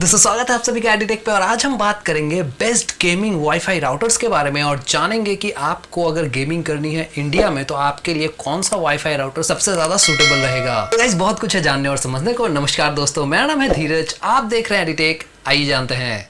दोस्तों स्वागत है आप सभी का एडिटेक पे। और आज हम बात करेंगे बेस्ट गेमिंग वाईफाई राउटर्स के बारे में और जानेंगे कि आपको अगर गेमिंग करनी है इंडिया में तो आपके लिए कौन सा वाईफाई राउटर सबसे ज्यादा सूटेबल रहेगा। तो गाइस बहुत कुछ है जानने और समझने को। नमस्कार दोस्तों, मेरा नाम है धीरज, आप देख रहे हैं एडिटेक। आइए जानते हैं।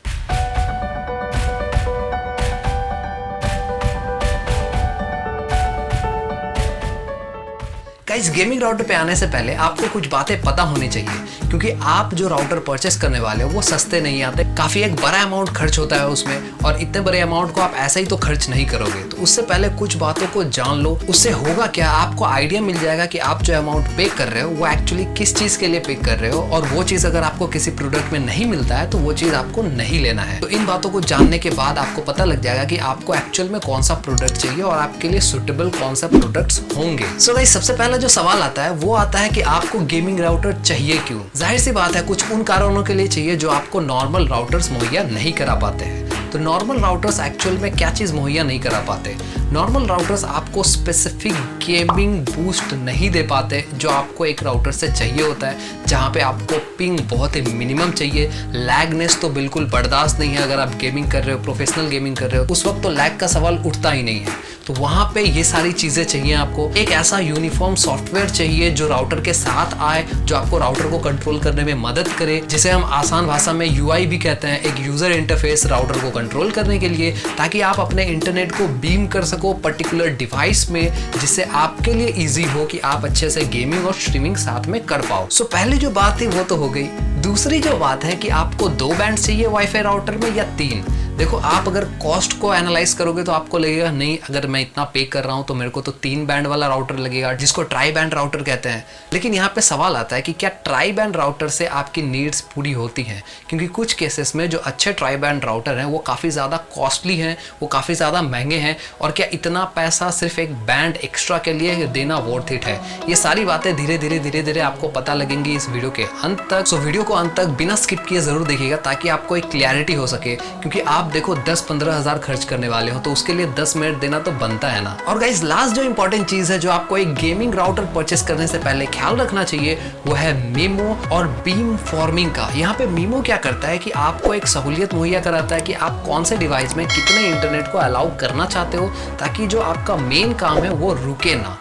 गाइस गेमिंग राउटर पे आने से पहले आपको कुछ बातें पता होनी चाहिए, क्योंकि आप जो राउटर परचेस करने वाले हो वो सस्ते नहीं आते। काफी एक बड़ा अमाउंट खर्च होता है उसमें, और इतने बड़े अमाउंट को आप ऐसे ही तो खर्च नहीं करोगे। तो उससे पहले कुछ बातों को जान लो। उससे होगा क्या, आपको आइडिया मिल जाएगा कि आप जो अमाउंट पे कर रहे हो वो एक्चुअली किस चीज के लिए पे कर रहे हो, और वो चीज अगर आपको किसी प्रोडक्ट में नहीं मिलता है तो वो चीज आपको नहीं लेना है। तो इन बातों को जानने के बाद आपको पता लग जाएगा कि आपको एक्चुअल में कौन सा प्रोडक्ट चाहिए और आपके लिए सुटेबल कौन सा प्रोडक्ट्स होंगे। सो गाइस सबसे पहला जो सवाल आता है वो आता है कि आपको गेमिंग राउटर चाहिए क्यों। जाहिर सी बात है, कुछ उन कारणों के लिए चाहिए जो आपको नॉर्मल राउटर्स मुहैया नहीं करा पाते हैं। तो नॉर्मल राउटर्स एक्चुअल में क्या चीज मुहैया नहीं करा पाते। नॉर्मल राउटर्स आपको स्पेसिफिक गेमिंग बूस्ट नहीं दे पाते जो आपको एक राउटर से चाहिए होता है, जहाँ पे आपको पिंग बहुत ही मिनिमम चाहिए। लैगनेस तो बिल्कुल बर्दाश्त नहीं है। अगर आप गेमिंग कर रहे हो, प्रोफेशनल गेमिंग कर रहे हो, उस वक्त तो लैग का सवाल उठता ही नहीं है। तो वहाँ पे ये सारी चीजें चाहिए आपको। एक ऐसा यूनिफॉर्म सॉफ्टवेयर चाहिए जो राउटर के साथ आए, जो आपको राउटर को कंट्रोल करने में मदद करे, जिसे हम आसान भाषा में यूआई भी कहते हैं। एक यूजर इंटरफेस राउटर को कंट्रोल करने के लिए, ताकि आप अपने इंटरनेट को बीम कर सको पर्टिकुलर डिवाइस में, जिससे आपके लिए इजी हो कि आप अच्छे से गेमिंग और स्ट्रीमिंग साथ में कर पाओ। सो पहली जो बात थी वो तो हो गई। दूसरी जो बात है कि आपको 2 बैंड चाहिए वाईफाई राउटर में या 3। देखो, आप अगर कॉस्ट को एनालाइज करोगे तो आपको लगेगा नहीं, अगर मैं इतना पे कर रहा हूं तो मेरे को तो 3 बैंड वाला राउटर लगेगा, जिसको ट्राई बैंड राउटर कहते हैं। लेकिन यहाँ पे सवाल आता है कि क्या ट्राई बैंड राउटर से आपकी नीड्स पूरी होती हैं, क्योंकि कुछ केसेस में जो अच्छे ट्राई बैंड राउटर हैं वो काफ़ी ज़्यादा कॉस्टली हैं, वो काफ़ी ज़्यादा महंगे हैं। और क्या इतना पैसा सिर्फ एक बैंड एक्स्ट्रा के लिए देना वर्थ इट है? ये सारी बातें धीरे धीरे आपको पता लगेंगी इस वीडियो के अंत तक। सो वीडियो को अंत तक बिना स्किप किए जरूर देखिएगा, ताकि आपको एक क्लैरिटी हो सके। क्योंकि आप देखो 10-15 हज़ार खर्च करने वाले हो तो उसके लिए 10 मिनट देना तो बनता है ना। और गाइस लास्ट जो इंपॉर्टेंट चीज है जो आपको एक गेमिंग राउटर परचेस करने से पहले ख्याल रखना चाहिए, वो है मीमो और बीम फॉर्मिंग का। यहाँ पे मीमो क्या करता है कि आपको एक सहूलियत मुहैया कराता है कि आप कौन से डिवाइस में कितने इंटरनेट को अलाउ करना चाहते हो, ताकि जो आपका मेन काम है वो रुके ना।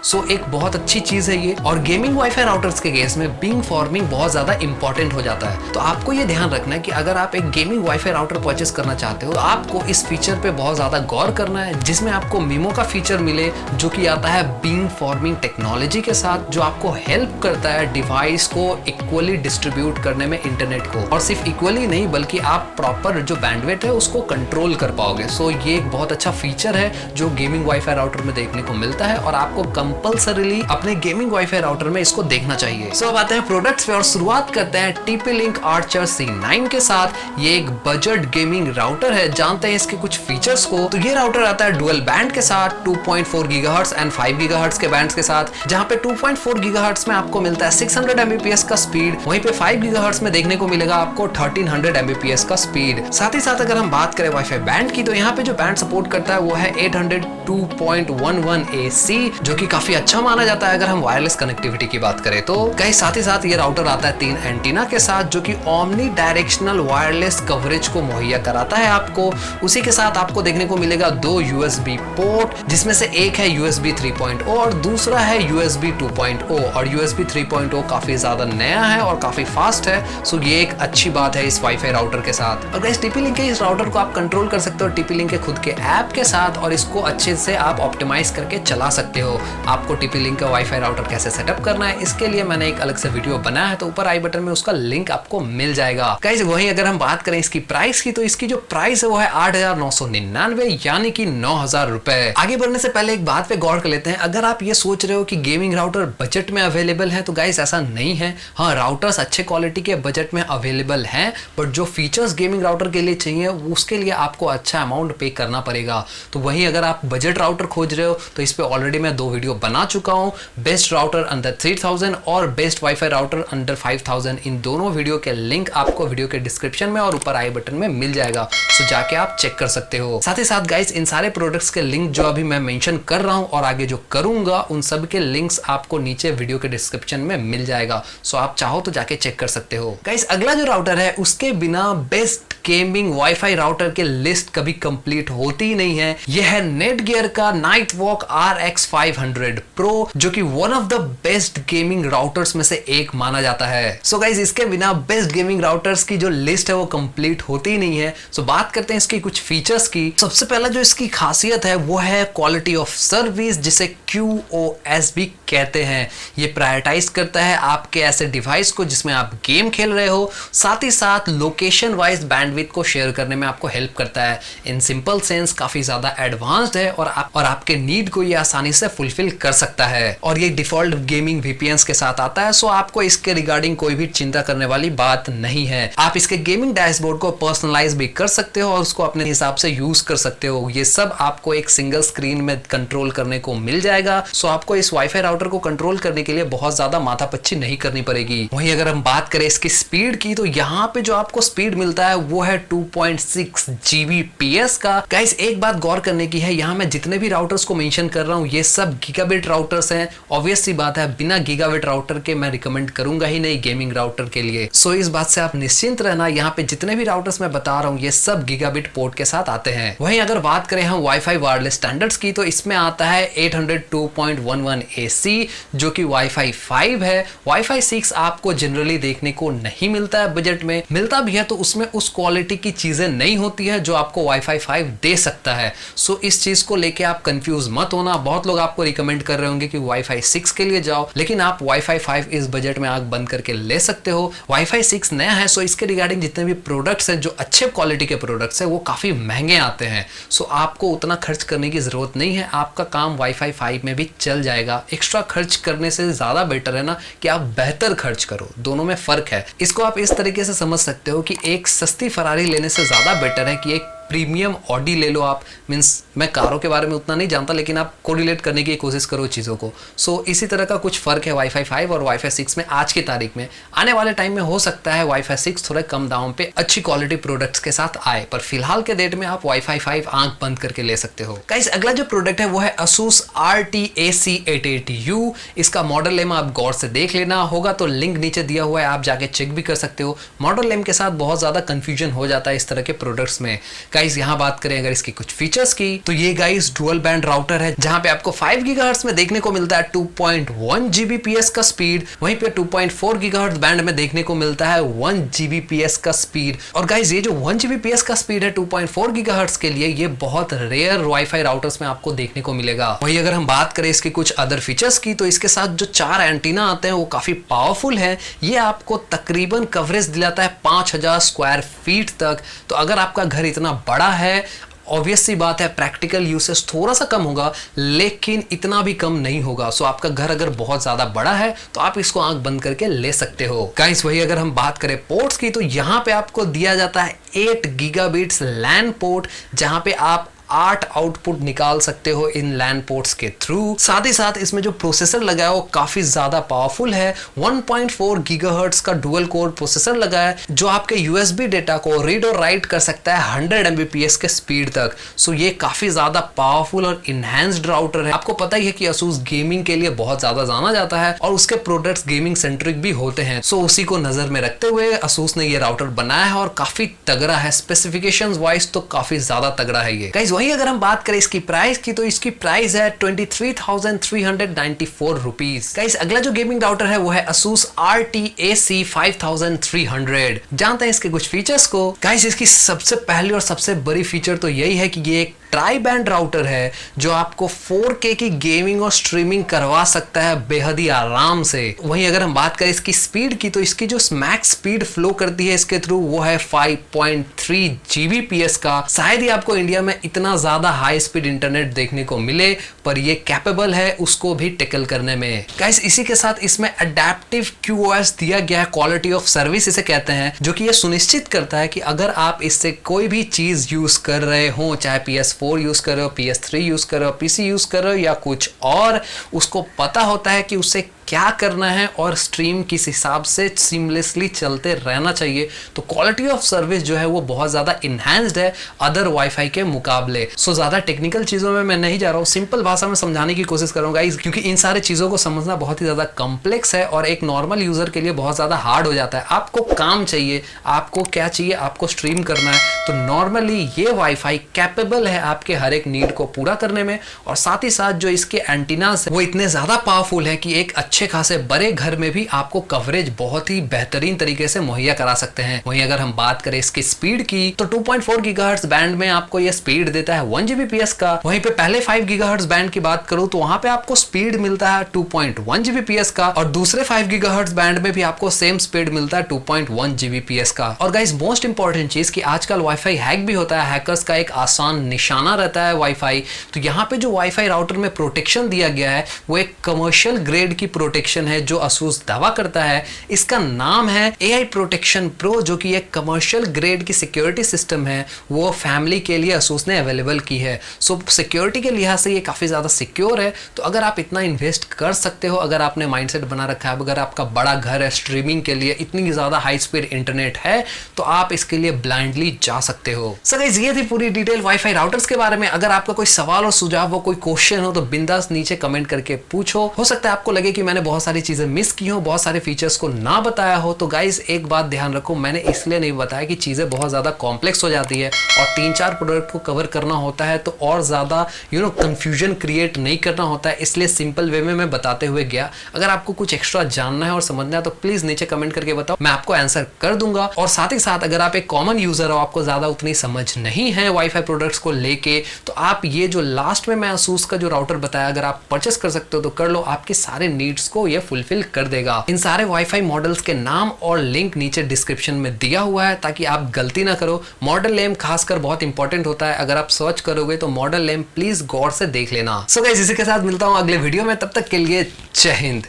सो एक बहुत अच्छी चीज है ये। और गेमिंग वाईफाई राउटर्स के केस में बीम फॉर्मिंग बहुत ज्यादा इंपॉर्टेंट हो जाता है। तो आपको ये ध्यान रखना है कि अगर आप एक गेमिंग वाईफाई राउटर परचेस करना चाहते हो तो आपको इस फीचर पे बहुत ज्यादा गौर करना है, जिसमें आपको मीमो का फीचर मिले, जो कि आता है बीम फॉर्मिंग टेक्नोलॉजी के साथ, जो आपको हेल्प करता है डिवाइस को इक्वली डिस्ट्रीब्यूट करने में इंटरनेट को। और सिर्फ इक्वली नहीं, बल्कि आप प्रॉपर जो बैंडविड्थ है उसको कंट्रोल कर पाओगे। सो ये एक बहुत अच्छा फीचर है जो गेमिंग वाईफाई राउटर में देखने को मिलता है, और आपको कंपल्सरीली अपने गेमिंग वाईफाई राउटर में इसको देखना चाहिए। सो अब आते हैं प्रोडक्ट्स पे और शुरुआत करते हैं TP-Link आर्चर C9 के साथ। ये एक बजट गेमिंग राउटर है। जानते हैं इसके कुछ फीचर्स को। तो ये राउटर आता है डुअल बैंड के साथ, 2.4 GHz एंड 5 GHz के बैंड्स के साथ, जहां पे 2.4 GHz में आपको मिलता है 600 Mbps का स्पीड, वहीं पे 5 GHz में देखने को मिलेगा आपको 1300 Mbps का स्पीड। साथ ही साथ अगर हम बात करें वाईफाई बैंड की, तो यहाँ पे जो बैंड सपोर्ट करता है वो है 802.11 AC, जो कि काफी अच्छा माना जाता है अगर हम वायरलेस कनेक्टिविटी की बात करें तो। कहीं साथ ही साथ ये राउटर आता है 3 एंटीना के साथ, जो कि ओमनी डायरेक्शनल वायरलेस कवरेज को मुहैया कराता है आपको। उसी के साथ आपको देखने को मिलेगा 2 USB पोर्ट, जिसमें से एक है USB 3.0 और दूसरा है USB 2.0। और USB 3.0 काफी ज्यादा नया है और काफी फास्ट है। सो ये एक अच्छी बात है इस वाईफाई राउटर के साथ। और गाइस TP-Link के इस राउटर को आप कंट्रोल कर सकते हो TP-Link के खुद के ऐप के साथ, और इसको अच्छे से आप ऑप्टिमाइज करके चला सकते हो। आपको TP-Link का वाईफाई राउटर कैसे सेटअप करना है, इसके लिए मैंने एक अलग से वीडियो बनाया है, तो ऊपर आई बटन में उसका लिंक आपको मिल जाएगा। गाइस वहीं अगर हम बात करें इसकी प्राइस की, तो इसकी जो प्राइस है वो है 8,999, यानी कि 9,000 रुपए। आगे बढ़ने से पहले एक बात पे गौर कर लेते हैं। अगर आप ये सोच रहे हो कि गेमिंग राउटर बजट में अवेलेबल है, तो गाइस ऐसा नहीं है। हाँ, राउटर्स अच्छे क्वालिटी के बजट में अवेलेबल हैं, बट जो फीचर्स गेमिंग राउटर के लिए चाहिए उसके लिए आपको अच्छा अमाउंट पे करना पड़ेगा। तो वहीं अगर आप बजट राउटर खोज रहे हो तो इस पे ऑलरेडी मैं 2 वीडियो बना चुका हूँ, बेस्ट राउटर अंडर 3000 और बेस्ट वाईफाई राउटर अंडर 5000। इन दोनों वीडियो के लिंक आपको वीडियो के डिस्क्रिप्शन में और ऊपर आई बटन में मिल जाएगा, सो जाके आप चेक कर सकते हो। साथ ही साथ गाइस इन सारे प्रोडक्ट्स के लिंक जो अभी मैं मेंशन कर रहा हूँ और आगे जो करूंगा उन सब के लिंक्स आपको नीचे वीडियो के डिस्क्रिप्शन में मिल जाएगा, सो आप चाहो तो जाके चेक कर सकते हो। गाइस अगला जो राउटर है उसके बिना बेस्ट गेमिंग वाईफाई राउटर के लिस्ट कभी कंप्लीट होती ही नहीं है। यह है नेटगियर का नाइटवॉक RX 500 Pro, जो कि one of the best gaming routers में से एक माना जाता है। सो गाइस इसके बिना बेस्ट गेमिंग राउटर्स की जो लिस्ट है वो कंप्लीट होती ही नहीं है। सो बात करते हैं इसकी कुछ फीचर्स की। सबसे पहला जो इसकी खासियत है वो है क्वालिटी ऑफ सर्विस, जिसे QoS भी कहते हैं। ये प्रायोरिटाइज करता है आपके ऐसे डिवाइस को जिसमें आप गेम खेल रहे हो, साथ ही साथ लोकेशन वाइज बैंडविड्थ को शेयर करने में आपको हेल्प करता है। इन सिंपल सेंस काफी ज्यादा एडवांस्ड है और आपके नीड को ये आसानी से फुलफिल कर सकता है। और ये डिफॉल्ट गेमिंग VPNs के साथ आता है, सो आपको इसके रिगार्डिंग कोई भी चिंता करने वाली बात नहीं है। आप इसके गेमिंग डैशबोर्ड को पर्सनलाइज भी कर सकते हो और उसको अपने हिसाब से यूज कर सकते हो। ये सब आपको एक सिंगल स्क्रीन में कंट्रोल करने को मिल जाएगा, सो आपको इस वाईफाई राउटर को कंट्रोल करने के लिए बहुत ज्यादा माथापच्ची नहीं करनी पड़ेगी। वहीं अगर हम बात करें इसकी स्पीड की, तो यहाँ पे जो आपको स्पीड मिलता है वो है 2.6 Gbps का। गाइस एक बात गौर करने की है, यहाँ मैं जितने भी राउटर्स को मेंशन कर रहा हूँ ये सब गीगाबिट राउटर्स हैं। ऑब्वियस सी बात है, बिना गीगाबिट राउटर के मैं रिकमेंड करूंगा ही नहीं गेमिंग राउटर के लिए। सो इस बात से आप निश्चिंत रहना, यहाँ पे जितने भी राउटर्स मैं बता रहा हूँ ये सब गीगाबिट पोर्ट के साथ आते हैं। वहीं अगर बात करें हम वाईफाई वायरलेस स्टैंडर्ड्स की, तो इसमें आता है 802.11 AC, जो कि वाईफाई 5 है। वाईफाई 6 आपको जनरली देखने को नहीं मिलता है बजट में, मिलता भी है तो उसमें उस क्वालिटी की चीजें नहीं होती है जो आपको वाईफाई 5 दे सकता है। सो इस चीज को लेके आप कंफ्यूज मत होना। बहुत लोग आपको रिकमेंड कर रहे होंगे कि वाईफाई 6 के लिए जाओ, लेकिन आप वाईफाई 5 इस बजट में आंख बंद करके ले सकते हो। वाईफाई 6 नया है, सो इसके रिगार्डिंग जितने भी प्रोडक्ट्स हैं जो अच्छे क्वालिटी के प्रोडक्ट्स हैं वो काफी महंगे आते हैं। सो आपको उतना खर्च करने की जरूरत नहीं है, आपका काम वाईफाई 5 में भी चल जाएगा। एक्स्ट्रा खर्च करने से ज्यादा बेटर है ना कि आप बेहतर खर्च करो, दोनों में फर्क है। इसको आप इस तरीके से समझ सकते हो कि एक सस्ती फरारी लेने से ज्यादा बेटर है कि एक प्रीमियम ऑडी ले लो आप। मीन्स मैं कारों के बारे में उतना नहीं जानता, लेकिन आप कोरिलेट करने की कोशिश करो चीज़ों को। सो इसी तरह का कुछ फर्क है वाईफाई 5 और वाईफाई 6 में आज की तारीख में। आने वाले टाइम में हो सकता है वाईफाई 6 थोड़े कम दाम पे अच्छी क्वालिटी प्रोडक्ट्स के साथ आए, पर फिलहाल के डेट में आप वाईफाई 5 आंख बंद करके ले सकते हो। गाइस अगला जो प्रोडक्ट है वो है Asus RT AC88U। इसका मॉडल नेम आप गौर से देख लेना, होगा तो लिंक नीचे दिया हुआ है, आप जाके चेक भी कर सकते हो। मॉडल नेम के साथ बहुत ज्यादा कंफ्यूजन हो जाता है इस तरह के प्रोडक्ट्स में। गाइस यहाँ बात करें अगर इसकी कुछ फीचर्स की, तो ये गाइस डुअल बैंड राउटर है जहां पे आपको 5 गीगाहर्ट्ज में देखने को मिलता है 2.1 Gbps का स्पीड, वहीं पे 2.4 गीगाहर्ट्ज बैंड में देखने को मिलता है 1 Gbps का स्पीड। और गाइस ये जो 1 Gbps का स्पीड है 2.4 गीगाहर्ट्ज के लिए, ये बहुत रेयर वाईफाई राउटर्स में आपको देखने को मिलेगा। वहीं अगर हम बात करें इसके कुछ अदर फीचर्स की, तो इसके साथ जो 4 एंटीना आते हैं वो काफी पावरफुल है। ये आपको तकरीबन कवरेज दिलाता है 5000 स्क्वायर फीट तक। तो अगर आपका घर इतना बड़ा है, ऑब्वियस सी बात है प्रैक्टिकल यूसेज थोड़ा सा कम होगा, लेकिन इतना भी कम नहीं होगा। सो आपका घर अगर बहुत ज्यादा बड़ा है तो आप इसको आंख बंद करके ले सकते हो। गाइस वही अगर हम बात करें पोर्ट्स की, तो यहाँ पे आपको दिया जाता है 8 गीगाबिट्स लैन पोर्ट, जहां पे आप 8 आउटपुट निकाल सकते हो इन लैन पोर्ट्स के थ्रू। साथ ही साथ इसमें जो प्रोसेसर लगा है वो काफी ज्यादा पावरफुल है। 1.4 गीगाहर्ट्ज का डुअल कोर प्रोसेसर लगा है जो आपके USB डेटा को रीड और राइट कर सकता है 100 Mbps के स्पीड तक। सो ये काफी ज्यादा पावरफुल और इनहैंस्ड राउटर है। आपको पता ही है कि Asus गेमिंग के लिए बहुत ज्यादा जाना जाता है और उसके प्रोडक्ट्स गेमिंग सेंट्रिक भी होते हैं। सो उसी को नजर में रखते हुए Asus ने ये राउटर बनाया है और काफी तगड़ा है। स्पेसिफिकेशंस वाइज तो काफी ज्यादा तगड़ा है ये। गाइस वहीं अगर हम बात करें इसकी प्राइस की, तो इसकी प्राइस है 23,394 रुपीज। गाइस अगला जो गेमिंग राउटर है वो है Asus RT AC 5300। जानते हैं इसके कुछ फीचर्स को। गाइस इसकी सबसे पहली और सबसे बड़ी फीचर तो यही है कि ये एक ट्राई बैंड राउटर है जो आपको 4K की गेमिंग और स्ट्रीमिंग करवा सकता है बेहद ही आराम से। वहीं अगर हम बात करें इसकी स्पीड की, तो इसकी जो मैक्स स्पीड फ्लो करती है इसके थ्रू वो है 5.3 Gbps का। शायद ही आपको इंडिया में इतना ज्यादा हाई स्पीड इंटरनेट देखने को मिले, पर ये कैपेबल है उसको भी टैकल करने में। गाइस इसी के साथ इसमें अडेप्टिव QoS दिया गया है, क्वालिटी ऑफ सर्विस इसे कहते हैं, जो कि ये सुनिश्चित करता है कि अगर आप इससे कोई भी चीज यूज कर रहे हो, चाहे PS5 PS4 यूज कर रहे हो, PS3 यूज कर रहे हो, PC यूज कर रहे हो या कुछ और, उसको पता होता है कि उससे क्या करना है और स्ट्रीम किस हिसाब से सीमलेसली चलते रहना चाहिए, तो क्वालिटी ऑफ सर्विस जो है वो बहुत ज़्यादा इन्हांस्ड है अदर वाईफाई के मुकाबले। सो ज़्यादा टेक्निकल चीज़ों में मैं नहीं जा रहा हूँ, सिंपल भाषा में समझाने की कोशिश करूँगा क्योंकि इन सारे चीज़ों को समझना बहुत ही ज़्यादा कॉम्प्लेक्स है और एक नॉर्मल यूज़र के लिए बहुत ज़्यादा हार्ड हो जाता है। आपको काम चाहिए, आपको क्या चाहिए, आपको स्ट्रीम करना है, तो नॉर्मली ये वाईफाई कैपेबल है आपके हर एक नीड को पूरा करने में। और साथ ही साथ जो इसके एंटीनास वो इतने ज़्यादा पावरफुल है कि एक अच्छे खासे बड़े घर में भी आपको कवरेज बहुत ही बेहतरीन तरीके से मुहैया करा सकते हैं। वहीं अगर हम बात करें इसकी स्पीड की तो 2.4 गीगाहर्ट्ज बैंड में आपको यह स्पीड देता है 1 Gbps का। वहीं पे पहले 5 गीगाहर्ट्ज बैंड की बात करूं तो वहां पे आपको स्पीड मिलता है 2.1 Gbps का, और दूसरे 5 गीगाहर्ट्ज बैंड में भी आपको सेम स्पीड मिलता है 2.1 Gbps का। और गाइस मोस्ट इंपॉर्टेंट चीज कि आजकल वाईफाई हैक भी होता है, हैकर्स का एक आसान निशाना रहता है वाईफाई। तो यहाँ पे जो वाईफाई राउटर में प्रोटेक्शन दिया गया है वो एक कमर्शियल ग्रेड की प्रोटेक्शन है जो ASUS दावा करता है। इसका नाम है AI Protection Pro, जो कि एक कमर्शियल ग्रेड की सिक्योरिटी सिस्टम है, वो फैमिली के लिए ASUS ने अवेलेबल की है। सो सिक्योरिटी के लिहाज से ये काफी ज्यादा सिक्योर है। तो अगर आप इतना इन्वेस्ट कर सकते हो, अगर आपने माइंडसेट बना रखा है, अगर आपका बड़ा घर है, स्ट्रीमिंग के लिए इतनी ज्यादा हाई स्पीड इंटरनेट है, तो आप इसके लिए ब्लाइंडली जा सकते हो। सो गाइस ये थी पूरी डिटेल वाईफाई राउटर्स के बारे में। अगर आपका कोई सवाल और सुझाव हो, कोई क्वेश्चन हो, तो बिंदास नीचे कमेंट करके पूछो। हो सकता है आपको लगे कि मैंने बहुत सारी चीजें मिस की हो, बहुत सारे फीचर्स को ना बताया हो। तो गाइस एक बात ध्यान रखो, मैंने इसलिए नहीं बताया कि चीजें बहुत ज्यादा कॉम्प्लेक्स हो जाती है और 3-4 प्रोडक्ट को कवर करना होता है तो और ज्यादा कंफ्यूजन क्रिएट नहीं करना होता है, इसलिए सिंपल वे में मैं बताते हुए गया। अगर आपको कुछ एक्स्ट्रा जानना है और समझना है तो प्लीज नीचे कमेंट करके बताओ, मैं आपको आंसर कर दूंगा। और साथ ही साथ अगर आप एक कॉमन यूजर हो, आपको ज्यादा उतनी समझ नहीं है वाईफाई प्रोडक्ट्स को लेके, तो आप ये जो लास्ट में मैं ASUS का जो राउटर बताया, अगर आप परचेस कर सकते हो तो कर लो, आपके सारे नीड्स को ये फुलफिल कर देगा। इन सारे वाईफाई मॉडल्स के नाम और लिंक नीचे डिस्क्रिप्शन में दिया हुआ है ताकि आप गलती ना करो। मॉडल नेम खासकर बहुत इंपॉर्टेंट होता है, अगर आप सर्च करोगे तो मॉडल नेम प्लीज गौर से देख लेना। सो गाइस इसी के साथ मिलता हूं अगले वीडियो में, तब तक के लिए जय हिंद।